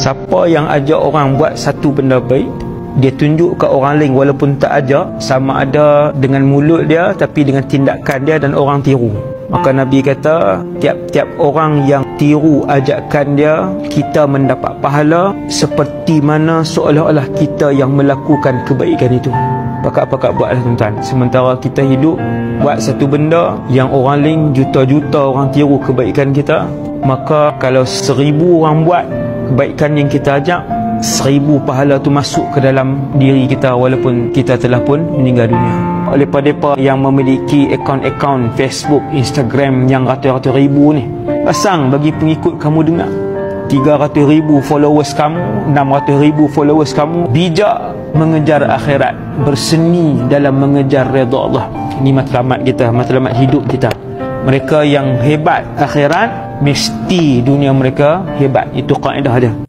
Siapa yang ajak orang buat satu benda baik, dia tunjuk ke orang lain walaupun tak ajak, sama ada dengan mulut dia tapi dengan tindakan dia, dan orang tiru. Maka Nabi kata, tiap-tiap orang yang tiru ajakan dia, kita mendapat pahala seperti mana seolah-olah kita yang melakukan kebaikan itu. Pakat-pakat buatlah tuan-tuan. Sementara kita hidup, buat satu benda yang orang lain, juta-juta orang tiru kebaikan kita, maka kalau 1000 orang buat kebaikan yang kita ajak, 1000 pahala tu masuk ke dalam diri kita walaupun kita telah pun meninggal dunia. Oleh mereka yang memiliki akaun-akaun Facebook, Instagram yang ratus-ratus ribu ni, pasang bagi pengikut kamu dengar. 300,000 followers kamu, 600,000 followers kamu, bijak mengejar akhirat, berseni dalam mengejar redha Allah. Ini matlamat kita, matlamat hidup kita. Mereka yang hebat akhirat, mesti dunia mereka hebat. Itu kaedah dia.